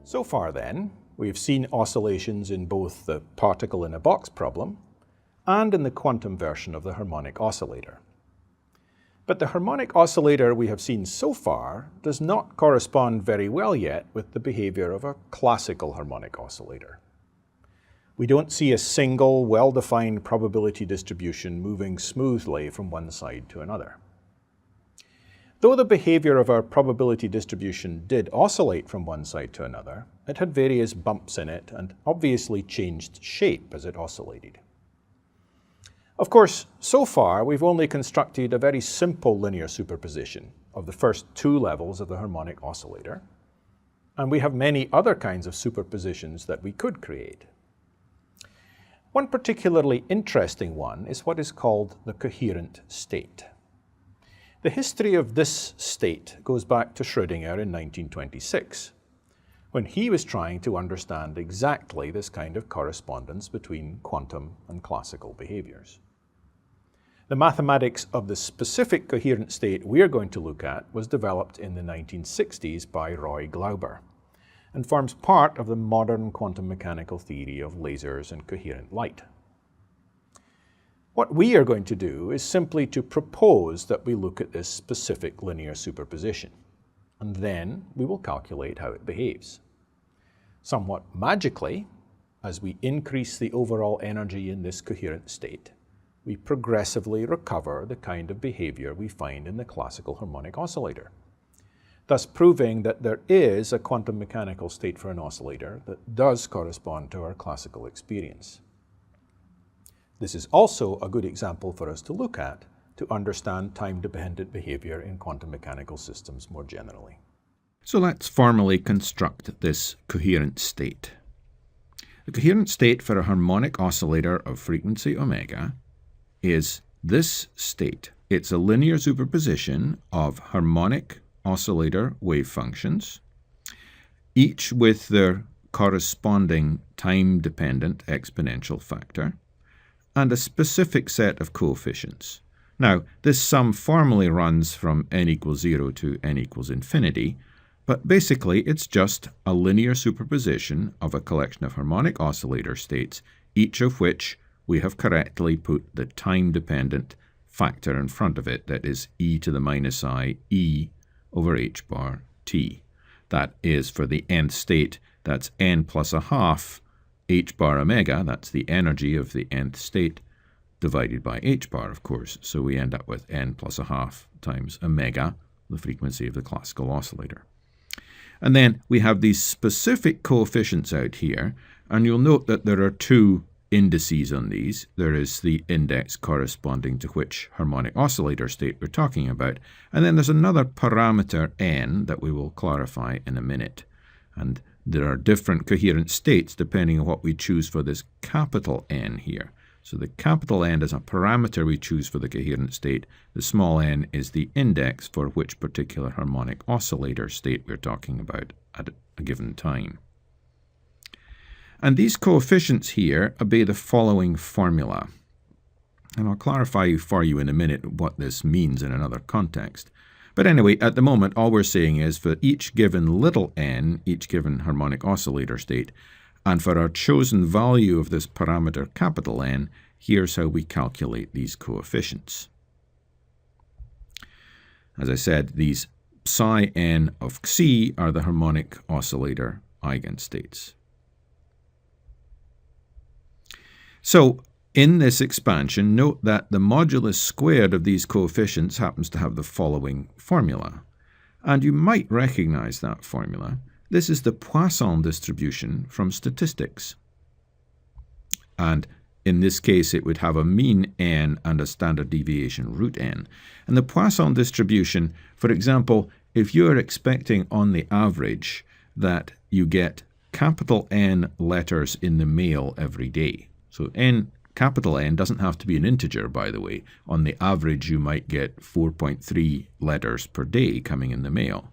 So far then, we have seen oscillations in both the particle in a box problem and in the quantum version of the harmonic oscillator. But the harmonic oscillator we have seen so far does not correspond very well yet with the behavior of a classical harmonic oscillator. We don't see a single, well-defined probability distribution moving smoothly from one side to another. Though the behavior of our probability distribution did oscillate from one side to another, it had various bumps in it and obviously changed shape as it oscillated. Of course, so far we've only constructed a very simple linear superposition of the first two levels of the harmonic oscillator, and we have many other kinds of superpositions that we could create. One particularly interesting one is what is called the coherent state. The history of this state goes back to Schrödinger in 1926, when he was trying to understand exactly this kind of correspondence between quantum and classical behaviors. The mathematics of the specific coherent state we are going to look at was developed in the 1960s by Roy Glauber and forms part of the modern quantum mechanical theory of lasers and coherent light. What we are going to do is simply to propose that we look at this specific linear superposition, and then we will calculate how it behaves. Somewhat magically, as we increase the overall energy in this coherent state, we progressively recover the kind of behavior we find in the classical harmonic oscillator, thus proving that there is a quantum mechanical state for an oscillator that does correspond to our classical experience. This is also a good example for us to look at to understand time-dependent behavior in quantum mechanical systems more generally. So let's formally construct this coherent state. The coherent state for a harmonic oscillator of frequency omega is this state. It's a linear superposition of harmonic oscillator wave functions, each with their corresponding time-dependent exponential factor, and a specific set of coefficients. Now, this sum formally runs from n equals 0 to n equals infinity, but basically it's just a linear superposition of a collection of harmonic oscillator states, each of which we have correctly put the time-dependent factor in front of it, that is e to the minus I e over h bar t. That is for the nth state, that's n plus a half h bar omega, that's the energy of the nth state, divided by h bar, of course. So we end up with n plus a half times omega, the frequency of the classical oscillator. And then we have these specific coefficients out here, and you'll note that there are two indices on these. There is the index corresponding to which harmonic oscillator state we're talking about, and then there's another parameter n that we will clarify in a minute. And there are different coherent states depending on what we choose for this capital N here. So the capital N is a parameter we choose for the coherent state. The small n is the index for which particular harmonic oscillator state we're talking about at a given time. And these coefficients here obey the following formula. And I'll clarify for you in a minute what this means in another context. But anyway, at the moment, all we're saying is for each given little n, each given harmonic oscillator state, and for our chosen value of this parameter capital N, here's how we calculate these coefficients. As I said, these psi n of xi are the harmonic oscillator eigenstates. So, in this expansion, note that the modulus squared of these coefficients happens to have the following formula. And you might recognize that formula. This is the Poisson distribution from statistics. And in this case, it would have a mean n and a standard deviation root n. And the Poisson distribution, for example, if you're expecting on the average that you get capital N letters in the mail every day. So capital N doesn't have to be an integer, by the way. On the average, you might get 4.3 letters per day coming in the mail.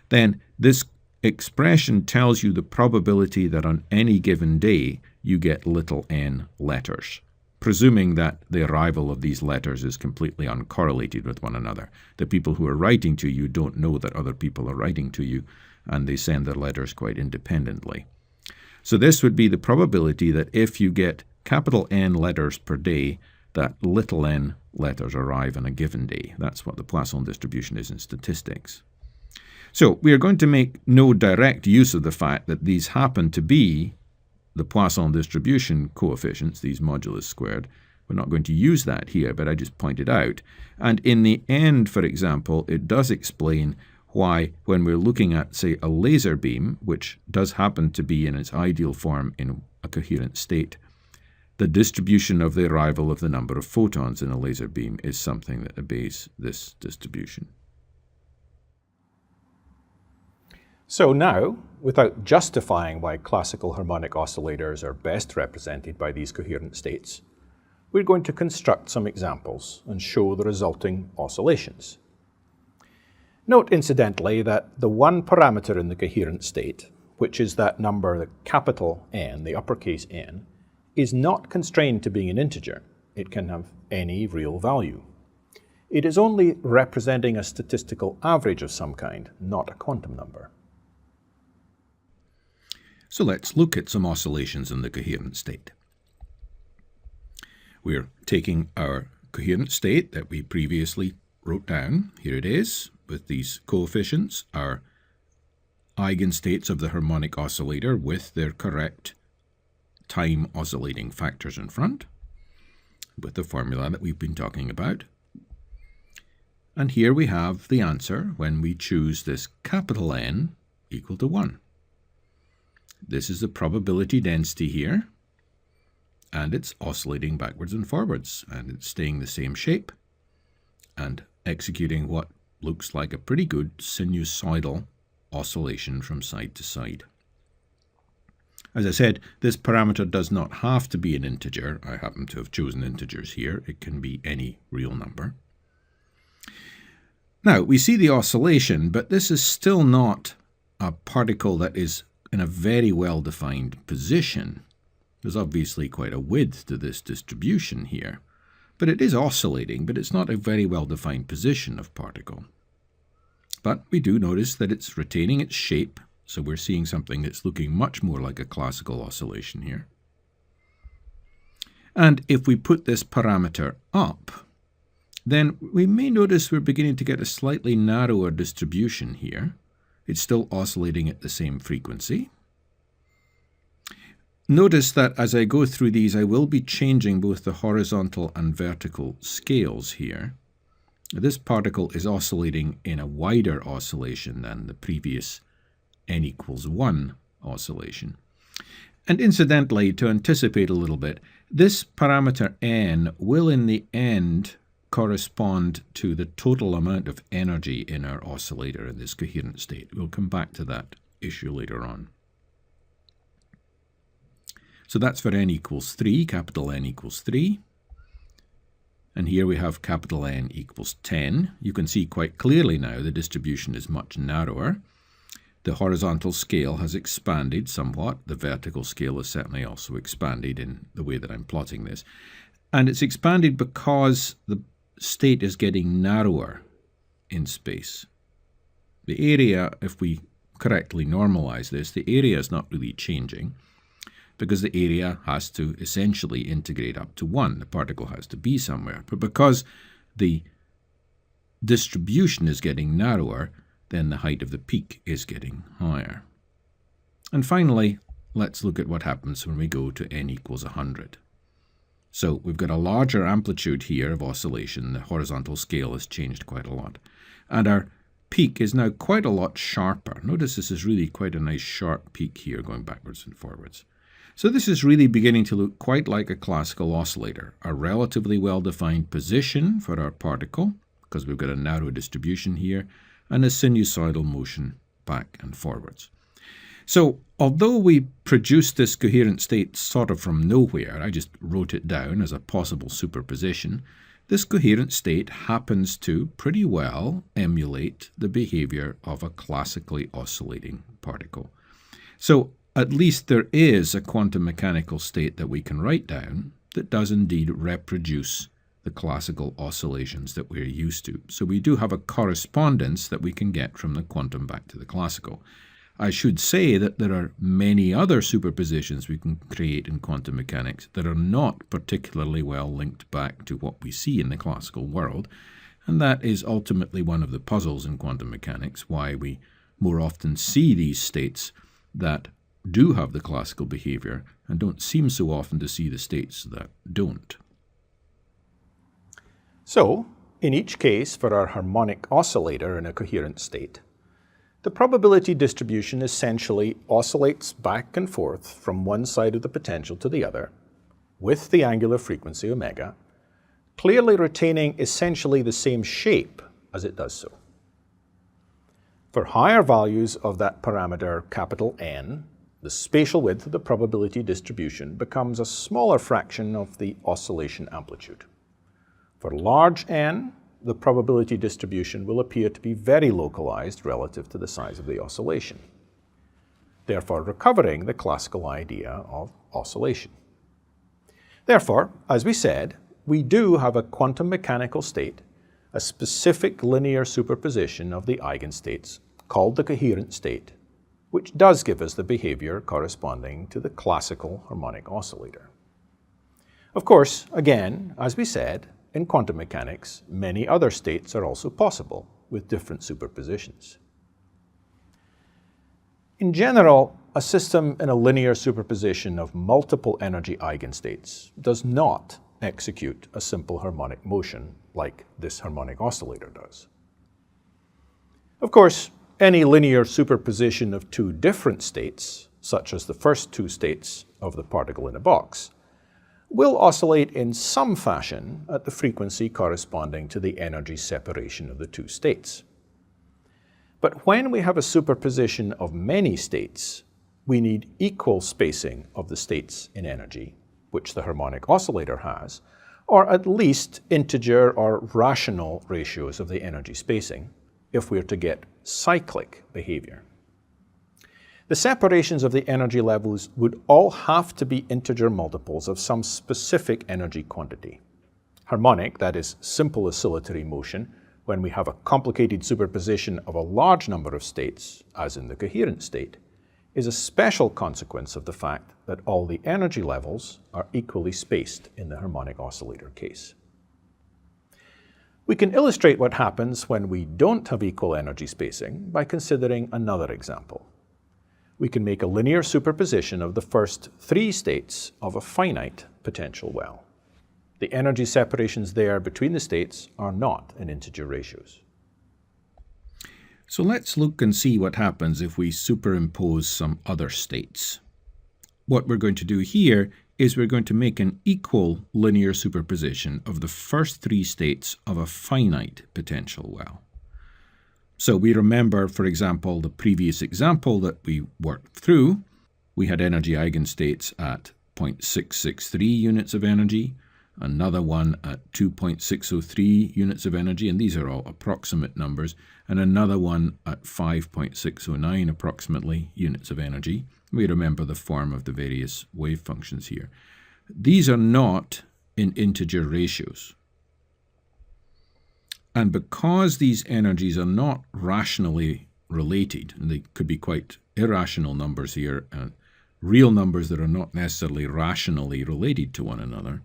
Then this expression tells you the probability that on any given day you get little n letters, presuming that the arrival of these letters is completely uncorrelated with one another. The people who are writing to you don't know that other people are writing to you, and they send their letters quite independently. So this would be the probability that if you get capital N letters per day, that little n letters arrive on a given day. That's what the Poisson distribution is in statistics. So we are going to make no direct use of the fact that these happen to be the Poisson distribution coefficients, these modulus squared. We're not going to use that here, but I just pointed out. And in the end, for example, it does explain why when we're looking at, say, a laser beam, which does happen to be in its ideal form in a coherent state, the distribution of the arrival of the number of photons in a laser beam is something that obeys this distribution. So now, without justifying why classical harmonic oscillators are best represented by these coherent states, we're going to construct some examples and show the resulting oscillations. Note, incidentally, that the one parameter in the coherent state, which is that number, the capital N, the uppercase N, is not constrained to being an integer. It can have any real value. It is only representing a statistical average of some kind, not a quantum number. So let's look at some oscillations in the coherent state. We're taking our coherent state that we previously wrote down. Here it is, with these coefficients, our eigenstates of the harmonic oscillator with their correct time oscillating factors in front, with the formula that we've been talking about. And here we have the answer when we choose this capital N equal to 1. This is the probability density here, and it's oscillating backwards and forwards, and it's staying the same shape and executing what looks like a pretty good sinusoidal oscillation from side to side. As I said, this parameter does not have to be an integer. I happen to have chosen integers here. It can be any real number. Now, we see the oscillation, but this is still not a particle that is in a very well-defined position. There's obviously quite a width to this distribution here, but it is oscillating, but it's not a very well-defined position of particle. But we do notice that it's retaining its shape, so we're seeing something that's looking much more like a classical oscillation here. And if we put this parameter up, then we may notice we're beginning to get a slightly narrower distribution here. It's still oscillating at the same frequency. Notice that as I go through these, I will be changing both the horizontal and vertical scales here. This particle is oscillating in a wider oscillation than the previous n equals 1 oscillation. And incidentally, to anticipate a little bit, this parameter n will in the end correspond to the total amount of energy in our oscillator in this coherent state. We'll come back to that issue later on. So that's for n equals 3, capital N equals 3. And here we have capital N equals 10. You can see quite clearly now the distribution is much narrower. The horizontal scale has expanded somewhat. The vertical scale has certainly also expanded in the way that I'm plotting this. And it's expanded because the state is getting narrower in space. The area, if we correctly normalize this, the area is not really changing because the area has to essentially integrate up to 1. The particle has to be somewhere. But because the distribution is getting narrower, then the height of the peak is getting higher. And finally, let's look at what happens when we go to n equals 100. So we've got a larger amplitude here of oscillation. The horizontal scale has changed quite a lot. And our peak is now quite a lot sharper. Notice this is really quite a nice sharp peak here going backwards and forwards. So this is really beginning to look quite like a classical oscillator. A relatively well-defined position for our particle, because we've got a narrow distribution here, and a sinusoidal motion back and forwards. So although we produced this coherent state sort of from nowhere, I just wrote it down as a possible superposition, this coherent state happens to pretty well emulate the behavior of a classically oscillating particle. So at least there is a quantum mechanical state that we can write down that does indeed reproduce the classical oscillations that we're used to. So we do have a correspondence that we can get from the quantum back to the classical. I should say that there are many other superpositions we can create in quantum mechanics that are not particularly well linked back to what we see in the classical world, and that is ultimately one of the puzzles in quantum mechanics, why we more often see these states that do have the classical behavior and don't seem so often to see the states that don't. So, in each case for our harmonic oscillator in a coherent state, the probability distribution essentially oscillates back and forth from one side of the potential to the other, with the angular frequency omega, clearly retaining essentially the same shape as it does so. For higher values of that parameter capital N, the spatial width of the probability distribution becomes a smaller fraction of the oscillation amplitude. For large n, the probability distribution will appear to be very localized relative to the size of the oscillation, therefore recovering the classical idea of oscillation. Therefore, as we said, we do have a quantum mechanical state, a specific linear superposition of the eigenstates called the coherent state, which does give us the behavior corresponding to the classical harmonic oscillator. Of course, again, as we said, in quantum mechanics, many other states are also possible with different superpositions. In general, a system in a linear superposition of multiple energy eigenstates does not execute a simple harmonic motion like this harmonic oscillator does. Of course, any linear superposition of two different states, such as the first two states of the particle in a box, will oscillate in some fashion at the frequency corresponding to the energy separation of the two states. But when we have a superposition of many states, we need equal spacing of the states in energy, which the harmonic oscillator has, or at least integer or rational ratios of the energy spacing, if we're to get cyclic behavior. The separations of the energy levels would all have to be integer multiples of some specific energy quantity. Harmonic, that is, simple oscillatory motion, when we have a complicated superposition of a large number of states, as in the coherent state, is a special consequence of the fact that all the energy levels are equally spaced in the harmonic oscillator case. We can illustrate what happens when we don't have equal energy spacing by considering another example. We can make a linear superposition of the first three states of a finite potential well. The energy separations there between the states are not in integer ratios. So let's look and see what happens if we superimpose some other states. What we're going to do here is we're going to make an equal linear superposition of the first three states of a finite potential well. So we remember, for example, the previous example that we worked through. We had energy eigenstates at 0.663 units of energy, another one at 2.603 units of energy, and these are all approximate numbers, and another one at 5.609 approximately units of energy. We remember the form of the various wave functions here. These are not in integer ratios. And because these energies are not rationally related, and they could be quite irrational numbers here, real numbers that are not necessarily rationally related to one another,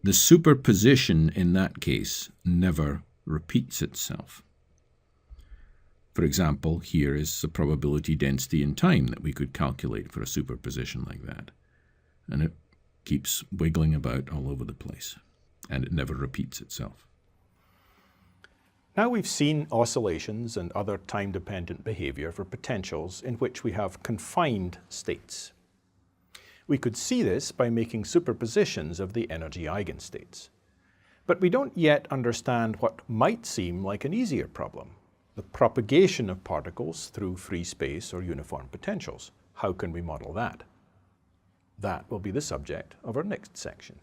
the superposition in that case never repeats itself. For example, here is the probability density in time that we could calculate for a superposition like that. And it keeps wiggling about all over the place, and it never repeats itself. Now we've seen oscillations and other time-dependent behavior for potentials in which we have confined states. We could see this by making superpositions of the energy eigenstates. But we don't yet understand what might seem like an easier problem, the propagation of particles through free space or uniform potentials. How can we model that? That will be the subject of our next section.